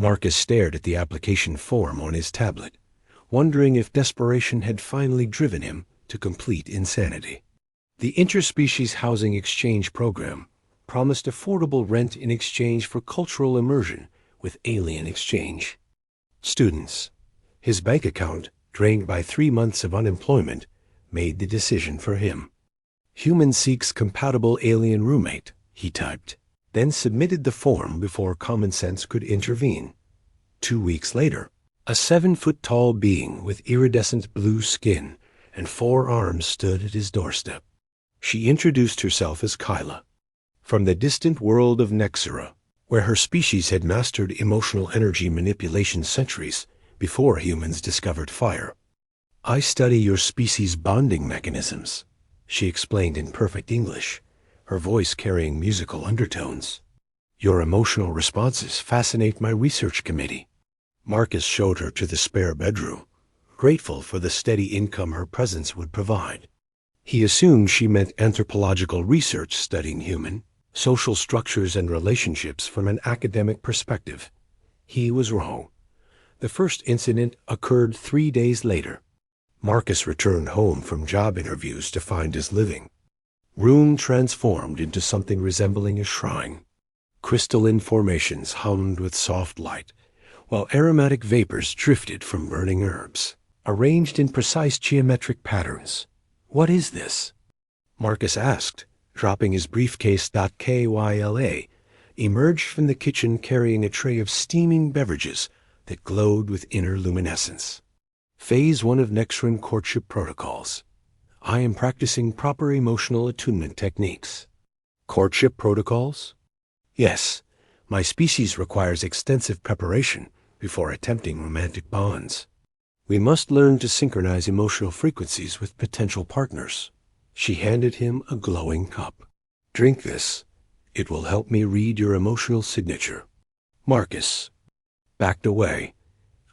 Marcus stared at the application form on his tablet, wondering if desperation had finally driven him to complete insanity. The Interspecies Housing Exchange Program promised affordable rent in exchange for cultural immersion with alien exchange. Students. His bank account, drained by 3 months of unemployment, made the decision for him. Human seeks compatible alien roommate, he typed, then submitted the form before common sense could intervene. 2 weeks later, a 7-foot-tall being with iridescent blue skin and 4 arms stood at his doorstep. She introduced herself as Kyla, from the distant world of Nexera, where her species had mastered emotional energy manipulation centuries before humans discovered fire. "I study your species' bonding mechanisms," she explained in perfect English, her voice carrying musical undertones. "Your emotional responses fascinate my research committee." Marcus showed her to the spare bedroom, grateful for the steady income her presence would provide. He assumed she meant anthropological research studying human, social structures and relationships from an academic perspective. He was wrong. The first incident occurred 3 days later. Marcus returned home from job interviews to find his living room transformed into something resembling a shrine. Crystalline formations hummed with soft light, while aromatic vapors drifted from burning herbs, arranged in precise geometric patterns. "What is this?" Marcus asked, dropping his briefcase. Kyla emerged from the kitchen carrying a tray of steaming beverages that glowed with inner luminescence. Phase 1 of Nexran courtship protocols. I am practicing proper emotional attunement techniques. Courtship protocols? Yes, my species requires extensive preparation before attempting romantic bonds. We must learn to synchronize emotional frequencies with potential partners. She handed him a glowing cup. Drink this. It will help me read your emotional signature. Marcus backed away.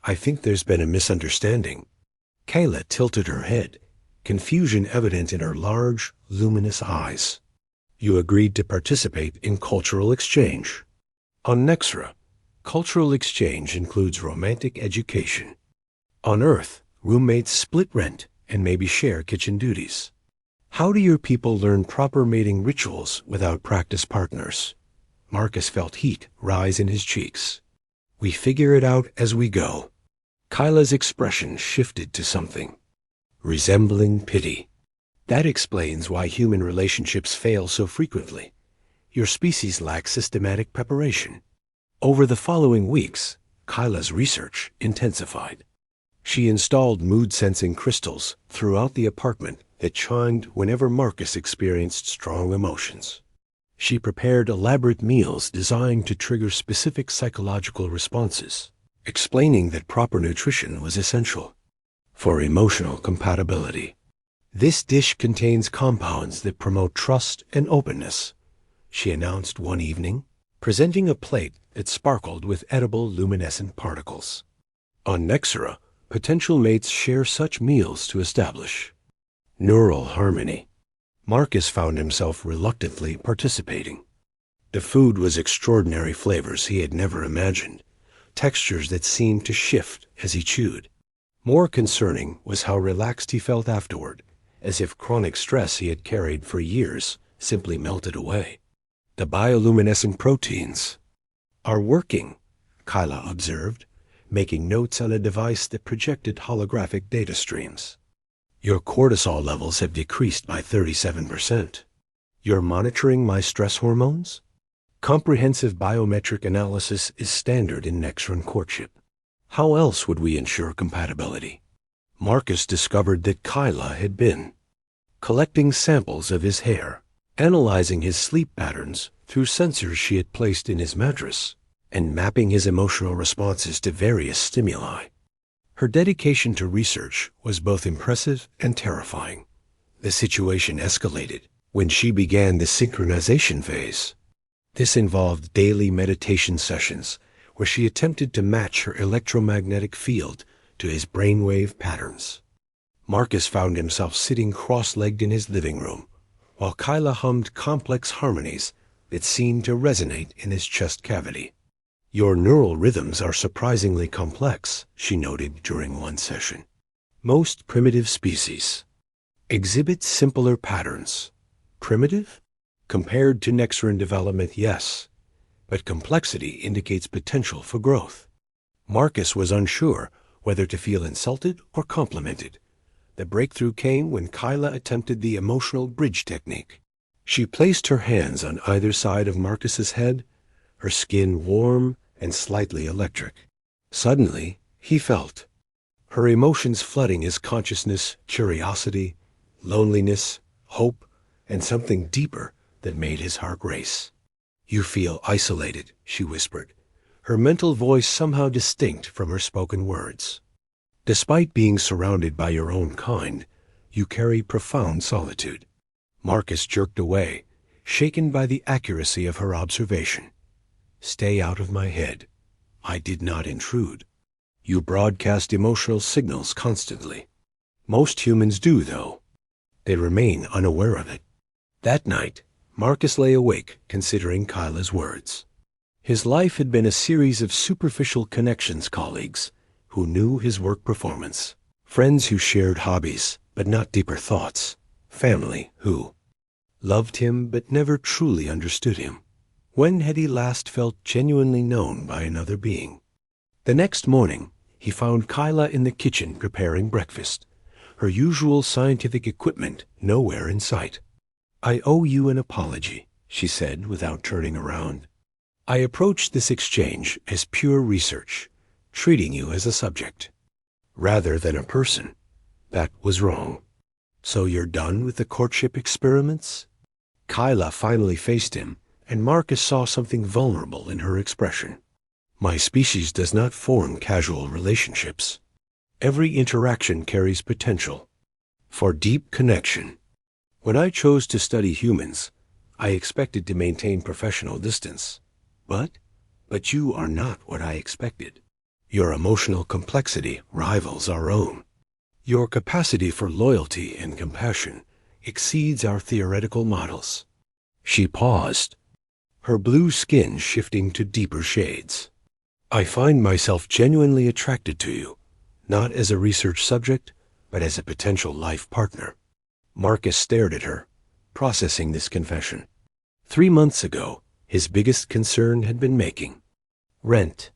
I think there's been a misunderstanding. Kyla tilted her head, confusion evident in her large, luminous eyes. You agreed to participate in cultural exchange. On Nexera, cultural exchange includes romantic education. On Earth, roommates split rent and maybe share kitchen duties. How do your people learn proper mating rituals without practice partners? Marcus felt heat rise in his cheeks. We figure it out as we go. Kyla's expression shifted to something resembling pity. That explains why human relationships fail so frequently. Your species lacks systematic preparation. Over the following weeks, Kyla's research intensified. She installed mood-sensing crystals throughout the apartment that chimed whenever Marcus experienced strong emotions. She prepared elaborate meals designed to trigger specific psychological responses, explaining that proper nutrition was essential for emotional compatibility. This dish contains compounds that promote trust and openness, she announced one evening, presenting a plate that sparkled with edible luminescent particles. On Nexera, potential mates share such meals to establish neural harmony. Marcus found himself reluctantly participating. The food was extraordinary flavors he had never imagined, textures that seemed to shift as he chewed. More concerning was how relaxed he felt afterward, as if chronic stress he had carried for years simply melted away. The bioluminescent proteins are working, Kyla observed, making notes on a device that projected holographic data streams. Your cortisol levels have decreased by 37%. You're monitoring my stress hormones? Comprehensive biometric analysis is standard in Nexran courtship. How else would we ensure compatibility? Marcus discovered that Kyla had been collecting samples of his hair, analyzing his sleep patterns through sensors she had placed in his mattress, and mapping his emotional responses to various stimuli. Her dedication to research was both impressive and terrifying. The situation escalated when she began the synchronization phase. This involved daily meditation sessions where she attempted to match her electromagnetic field to his brainwave patterns. Marcus found himself sitting cross-legged in his living room, while Kyla hummed complex harmonies that seemed to resonate in his chest cavity. Your neural rhythms are surprisingly complex, she noted during one session. Most primitive species exhibit simpler patterns. Primitive? Compared to next-gen development, yes, but complexity indicates potential for growth. Marcus was unsure whether to feel insulted or complimented. The breakthrough came when Kyla attempted the emotional bridge technique. She placed her hands on either side of Marcus's head, her skin warm and slightly electric. Suddenly, he felt her emotions flooding his consciousness: curiosity, loneliness, hope, and something deeper that made his heart race. "You feel isolated," she whispered, her mental voice somehow distinct from her spoken words. "Despite being surrounded by your own kind, you carry profound solitude." Marcus jerked away, shaken by the accuracy of her observation. "Stay out of my head. I did not intrude. You broadcast emotional signals constantly. Most humans do, though. They remain unaware of it." That night, Marcus lay awake considering Kyla's words. His life had been a series of superficial connections: colleagues who knew his work performance, friends who shared hobbies but not deeper thoughts, family who loved him but never truly understood him. When had he last felt genuinely known by another being? The next morning, he found Kyla in the kitchen preparing breakfast, her usual scientific equipment nowhere in sight. "I owe you an apology," she said without turning around. "I approached this exchange as pure research, treating you as a subject, rather than a person. That was wrong." "So you're done with the courtship experiments?" Kyla finally faced him, and Marcus saw something vulnerable in her expression. "My species does not form casual relationships. Every interaction carries potential for deep connection. When I chose to study humans, I expected to maintain professional distance. But you are not what I expected. Your emotional complexity rivals our own. Your capacity for loyalty and compassion exceeds our theoretical models." She paused, her blue skin shifting to deeper shades. "I find myself genuinely attracted to you, not as a research subject, but as a potential life partner." Marcus stared at her, processing this confession. 3 months ago, his biggest concern had been making rent.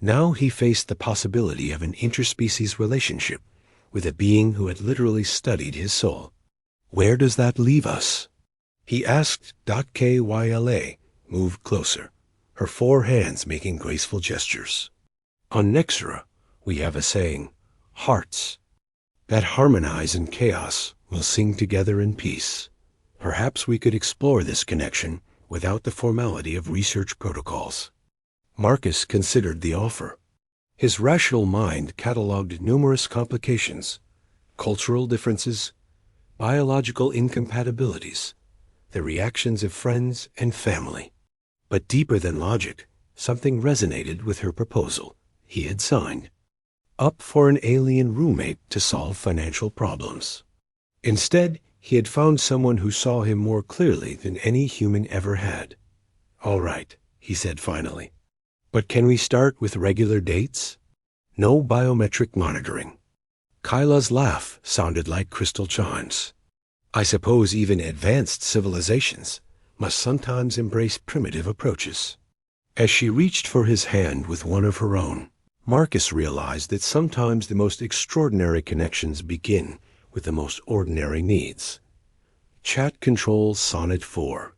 Now he faced the possibility of an interspecies relationship with a being who had literally studied his soul. "Where does that leave us?" he asked. Kyla moved closer, her 4 hands making graceful gestures. "On Nexera, we have a saying, hearts that harmonize in chaos will sing together in peace. Perhaps we could explore this connection without the formality of research protocols." Marcus considered the offer. His rational mind catalogued numerous complications: cultural differences, biological incompatibilities, the reactions of friends and family. But deeper than logic, something resonated with her proposal. He had signed up for an alien roommate to solve financial problems. Instead, he had found someone who saw him more clearly than any human ever had. "All right," he said finally. "But can we start with regular dates? No biometric monitoring." Kyla's laugh sounded like crystal chimes. "I suppose even advanced civilizations must sometimes embrace primitive approaches." As she reached for his hand with one of her own, Marcus realized that sometimes the most extraordinary connections begin with the most ordinary needs. Chat Control Sonnet 4.